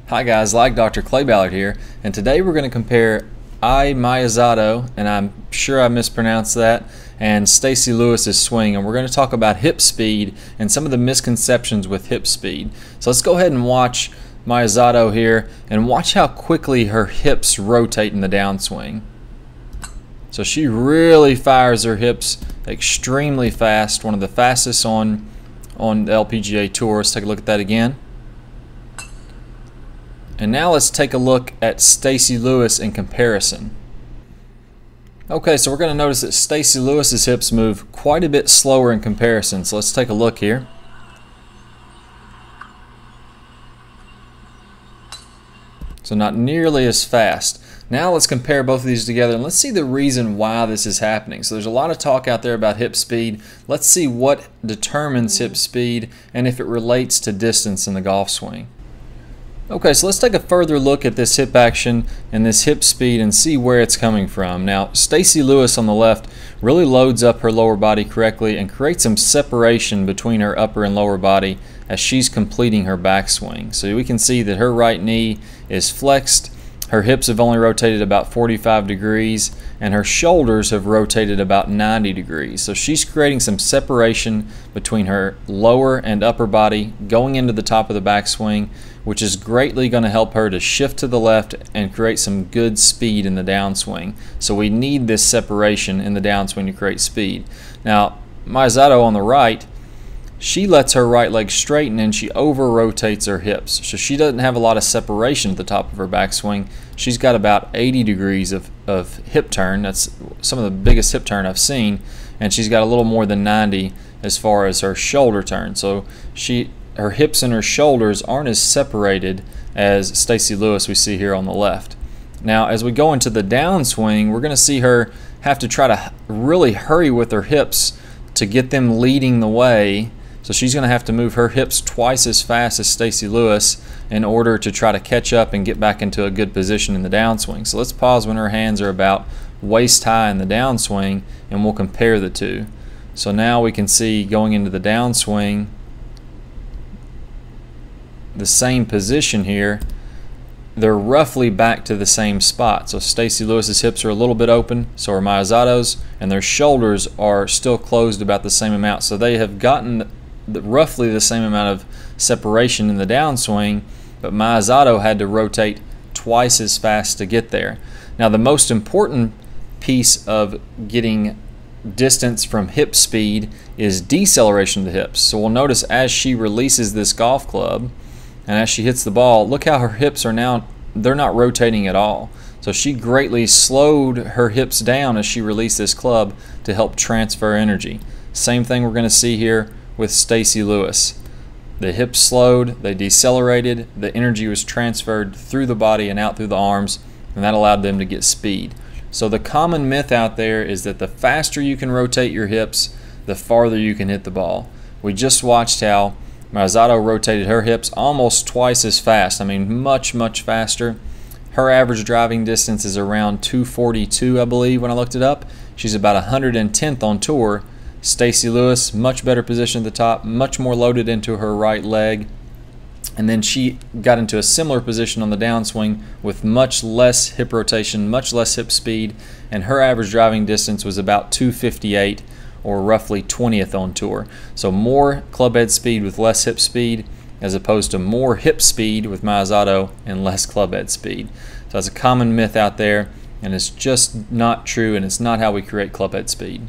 Hi guys, like Dr. Clay Ballard here, and today we're going to compare Miyazato, and I'm sure I mispronounced that, and Stacy Lewis's swing, and we're going to talk about hip speed and some of the misconceptions with hip speed. So let's go ahead and watch Miyazato here and watch how quickly her hips rotate in the downswing. So she really fires her hips extremely fast, one of the fastest on the LPGA Tour. Let's take a look at that again. And now let's take a look at Stacy Lewis in comparison. Okay, so we're going to notice that Stacy Lewis's hips move quite a bit slower in comparison. So let's take a look here. So not nearly as fast. Now let's compare both of these together and let's see the reason why this is happening. So there's a lot of talk out there about hip speed. Let's see what determines hip speed and if it relates to distance in the golf swing. Okay, so let's take a further look at this hip action and this hip speed and see where it's coming from. Now, Stacy Lewis on the left really loads up her lower body correctly and creates some separation between her upper and lower body as she's completing her backswing. So we can see that her right knee is flexed, her hips have only rotated about 45 degrees, and her shoulders have rotated about 90 degrees. So she's creating some separation between her lower and upper body going into the top of the backswing, which is greatly going to help her to shift to the left and create some good speed in the downswing. So we need this separation in the downswing to create speed. Now, Miyazato on the right, she lets her right leg straighten and she over rotates her hips. So she doesn't have a lot of separation at the top of her backswing. She's got about 80 degrees of hip turn. That's some of the biggest hip turn I've seen. And she's got a little more than 90 as far as her shoulder turn. So her hips and her shoulders aren't as separated as Stacy Lewis we see here on the left. Now as we go into the downswing, we're going to see her have to try to really hurry with her hips to get them leading the way. So she's going to have to move her hips twice as fast as Stacy Lewis in order to try to catch up and get back into a good position in the downswing. So let's pause when her hands are about waist high in the downswing and we'll compare the two. So now we can see going into the downswing the same position here, they're roughly back to the same spot. So Stacy Lewis's hips are a little bit open, so are Miyazato's, and their shoulders are still closed about the same amount. So they have gotten roughly the same amount of separation in the downswing, but Miyazato had to rotate twice as fast to get there. Now the most important piece of getting distance from hip speed is deceleration of the hips. So we'll notice as she releases this golf club, and as she hits the ball, look how her hips are now, they're not rotating at all. So she greatly slowed her hips down as she released this club to help transfer energy. Same thing we're going to see here with Stacy Lewis. The hips slowed, they decelerated, the energy was transferred through the body and out through the arms, and that allowed them to get speed. So the common myth out there is that the faster you can rotate your hips, the farther you can hit the ball. We just watched how Miyazato rotated her hips almost twice as fast. I mean, much faster. Her average driving distance is around 242, I believe, when I looked it up. She's about 110th on tour. Stacy Lewis, much better position at the top, much more loaded into her right leg. And then she got into a similar position on the downswing with much less hip rotation, much less hip speed, and her average driving distance was about 258. Or roughly 20th on tour. So more clubhead speed with less hip speed as opposed to more hip speed with Miyazato and less clubhead speed. So that's a common myth out there and it's just not true and it's not how we create clubhead speed.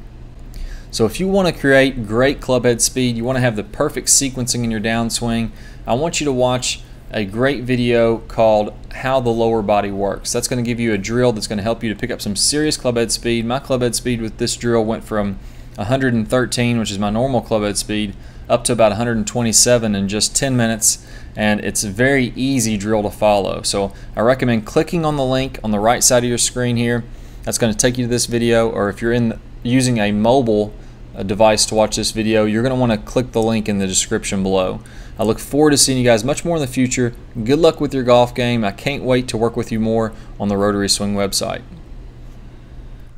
So if you want to create great clubhead speed, you want to have the perfect sequencing in your downswing, I want you to watch a great video called How the Lower Body Works. That's going to give you a drill that's going to help you to pick up some serious clubhead speed. My clubhead speed with this drill went from 113, which is my normal clubhead speed, up to about 127 in just 10 minutes, and it's a very easy drill to follow. So I recommend clicking on the link on the right side of your screen here. That's going to take you to this video, or if you're using a mobile device to watch this video, you're going to want to click the link in the description below. I look forward to seeing you guys much more in the future. Good luck with your golf game. I can't wait to work with you more on the Rotary Swing website.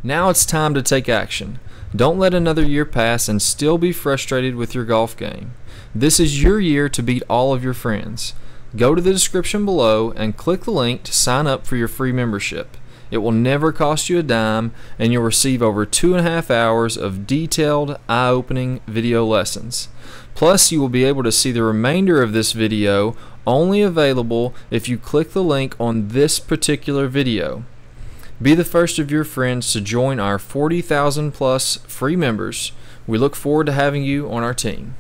Now it's time to take action. Don't let another year pass and still be frustrated with your golf game. This is your year to beat all of your friends. Go to the description below and click the link to sign up for your free membership. It will never cost you a dime, and you'll receive over 2.5 hours of detailed, eye-opening video lessons. Plus, you will be able to see the remainder of this video, only available if you click the link on this particular video. Be the first of your friends to join our 40,000 plus free members. We look forward to having you on our team.